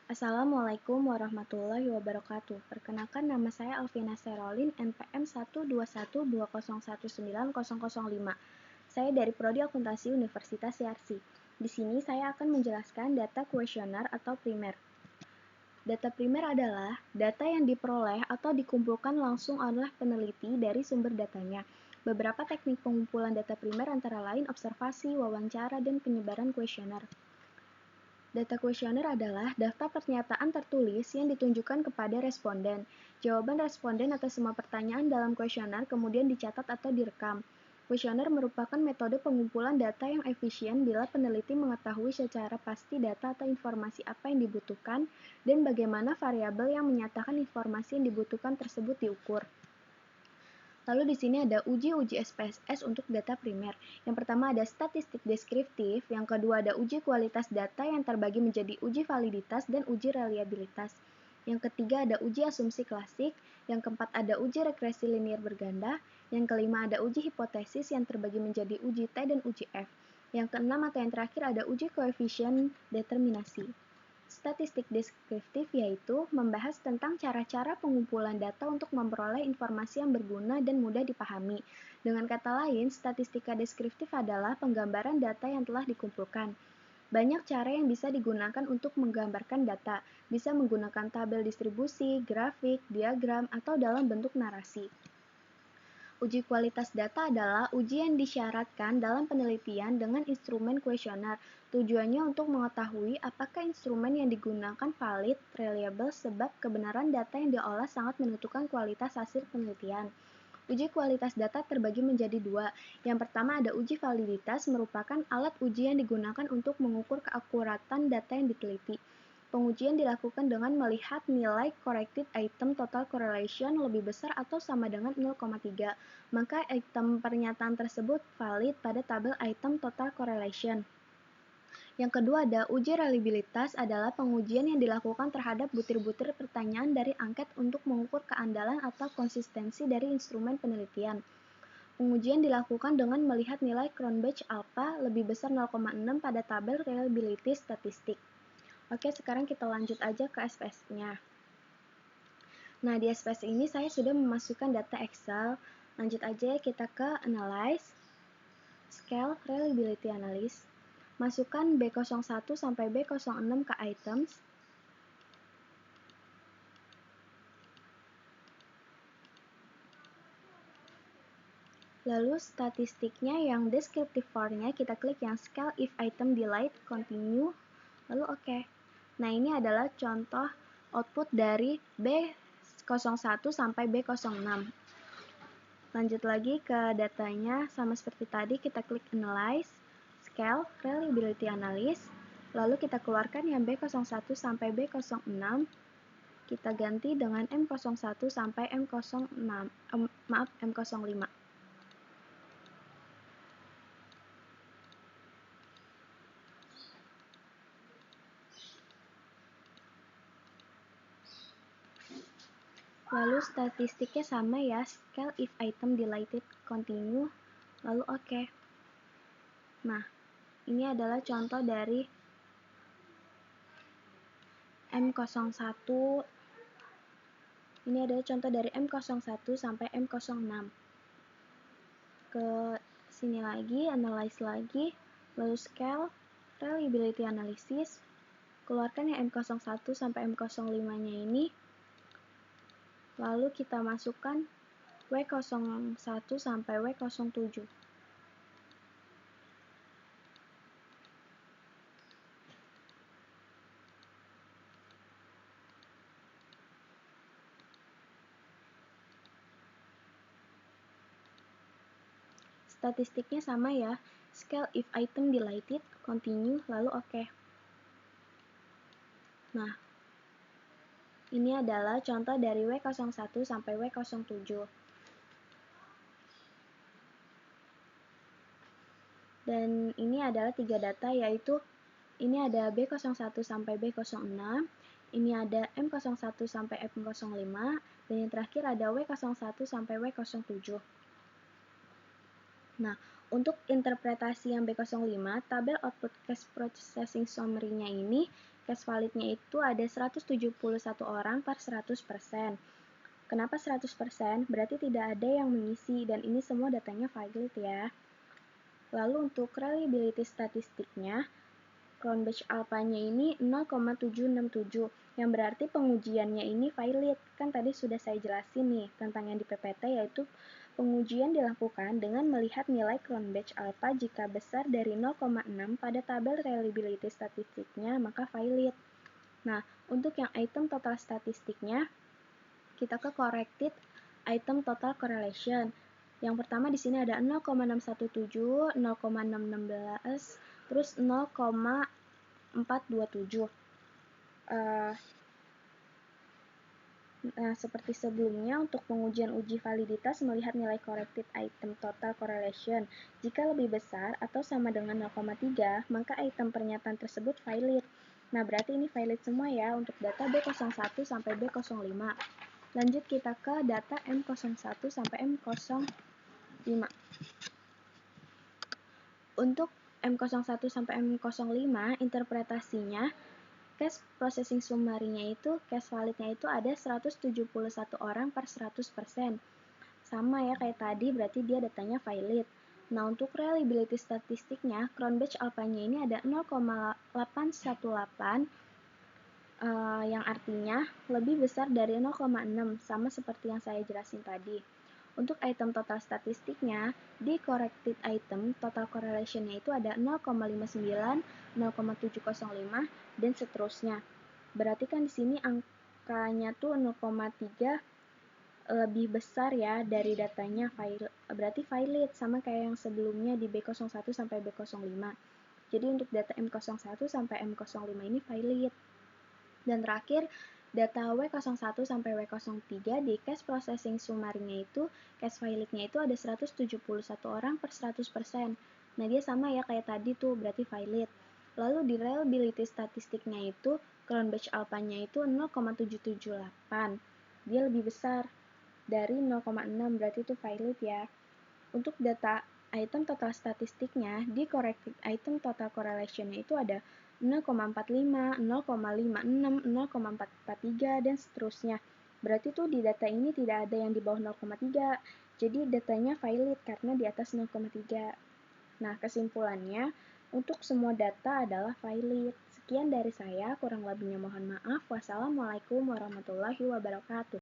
Assalamualaikum warahmatullahi wabarakatuh. Perkenalkan, nama saya Alvina Serolin, NPM 12120190005. Saya dari Prodi Akuntansi Universitas Yarsi. Di sini saya akan menjelaskan data kuesioner atau primer. Data primer adalah data yang diperoleh atau dikumpulkan langsung oleh peneliti dari sumber datanya. Beberapa teknik pengumpulan data primer antara lain observasi, wawancara, dan penyebaran kuesioner. Data kuesioner adalah daftar pernyataan tertulis yang ditunjukkan kepada responden. Jawaban responden atas semua pertanyaan dalam kuesioner kemudian dicatat atau direkam. Kuesioner merupakan metode pengumpulan data yang efisien bila peneliti mengetahui secara pasti data atau informasi apa yang dibutuhkan dan bagaimana variabel yang menyatakan informasi yang dibutuhkan tersebut diukur. Lalu di sini ada uji SPSS untuk data primer. Yang pertama ada statistik deskriptif, yang kedua ada uji kualitas data yang terbagi menjadi uji validitas dan uji reliabilitas. Yang ketiga ada uji asumsi klasik, yang keempat ada uji regresi linear berganda, yang kelima ada uji hipotesis yang terbagi menjadi uji T dan uji F. Yang keenam atau yang terakhir ada uji koefisien determinasi. Statistik deskriptif yaitu membahas tentang cara-cara pengumpulan data untuk memperoleh informasi yang berguna dan mudah dipahami. Dengan kata lain, statistika deskriptif adalah penggambaran data yang telah dikumpulkan. Banyak cara yang bisa digunakan untuk menggambarkan data, bisa menggunakan tabel distribusi, grafik, diagram, atau dalam bentuk narasi. Uji kualitas data adalah uji yang disyaratkan dalam penelitian dengan instrumen kuesioner. Tujuannya untuk mengetahui apakah instrumen yang digunakan valid, reliable, sebab kebenaran data yang diolah sangat menentukan kualitas hasil penelitian. Uji kualitas data terbagi menjadi dua. Yang pertama ada uji validitas, merupakan alat uji yang digunakan untuk mengukur keakuratan data yang diteliti. Pengujian dilakukan dengan melihat nilai corrected item total correlation lebih besar atau sama dengan 0,3, maka item pernyataan tersebut valid pada tabel item total correlation. Yang kedua ada uji reliabilitas, adalah pengujian yang dilakukan terhadap butir-butir pertanyaan dari angket untuk mengukur keandalan atau konsistensi dari instrumen penelitian. Pengujian dilakukan dengan melihat nilai Cronbach alpha lebih besar 0,6 pada tabel reliability statistik. Oke, sekarang kita lanjut aja ke SPS-nya. Nah, di SPS ini saya sudah memasukkan data Excel. Lanjut aja kita ke Analyze, Scale, Reliability Analysis. Masukkan B01 sampai B06 ke Items. Lalu statistiknya yang descriptive for-nya kita klik yang Scale if item delete, Continue, lalu oke. Nah, ini adalah contoh output dari B01 sampai B06. Lanjut lagi ke datanya, sama seperti tadi kita klik Analyze, Scale, Reliability Analysis, lalu kita keluarkan yang B01 sampai B06, kita ganti dengan M01 sampai M05. Lalu statistiknya sama ya, Scale if item deleted, Continue, lalu oke. Nah, ini adalah contoh dari M01. Ini adalah contoh dari M01 sampai M06. Ke sini lagi, analyze lagi, lalu Scale, Reliability Analysis, keluarkan yang M01 sampai M05-nya ini, lalu kita masukkan W01 sampai W07. Statistiknya sama ya, Scale if item deleted, Continue, lalu oke. Nah, ini adalah contoh dari W01 sampai W07. Dan ini adalah 3 data, yaitu ini ada B01 sampai B06, ini ada M01 sampai M05, dan yang terakhir ada W01 sampai W07. Nah, untuk interpretasi yang B05, tabel output cash processing summary-nya ini case validnya itu ada 171 orang per 100%. Kenapa 100%? Berarti tidak ada yang mengisi dan ini semua datanya valid ya. Lalu untuk reliability statistiknya, Cronbach alpha-nya ini 0,767, yang berarti pengujiannya ini valid. Kan tadi sudah saya jelasin nih tentang yang di PPT, yaitu pengujian dilakukan dengan melihat nilai Cronbach alpha jika besar dari 0,6 pada tabel reliability statistiknya, maka valid. Nah, untuk yang item total statistiknya, kita ke corrected item total correlation. Yang pertama di sini ada 0,617, 0,616, terus 0,427. Nah, seperti sebelumnya, untuk pengujian uji validitas melihat nilai corrected item total correlation. Jika lebih besar atau sama dengan 0,3, maka item pernyataan tersebut valid. Nah, berarti ini valid semua ya untuk data B01 sampai B05. Lanjut kita ke data M01 sampai M05. Untuk M01 sampai M05, interpretasinya, case processing summary-nya itu, case validnya itu ada 171 orang per 100%. Sama ya kayak tadi, berarti dia datanya valid. Nah, untuk reliability statistiknya, Cronbach alpha-nya ini ada 0,818, yang artinya lebih besar dari 0,6, sama seperti yang saya jelasin tadi. Untuk item total statistiknya, di corrected item total correlation-nya itu ada 0,59, 0,705, dan seterusnya. Berarti kan di sini angkanya tuh 0,3 lebih besar ya dari datanya, berarti valid, sama kayak yang sebelumnya di B01 sampai B05. Jadi untuk data M01 sampai M05 ini valid. Dan terakhir, data W01 sampai W03 di case processing summary-nya itu, case validnya itu ada 171 orang per 100%. Nah, dia sama ya kayak tadi tuh, berarti valid. Lalu di reliability statistiknya itu, Cronbach alpha-nya itu 0,778. Dia lebih besar dari 0,6, berarti itu valid ya. Untuk data item total statistiknya, di corrected item total correlation-nya itu ada 0,45, 0,56, 0,443, dan seterusnya. Berarti tuh di data ini tidak ada yang di bawah 0,3, jadi datanya valid karena di atas 0,3. Nah, kesimpulannya, untuk semua data adalah valid. Sekian dari saya, kurang lebihnya mohon maaf. Wassalamualaikum warahmatullahi wabarakatuh.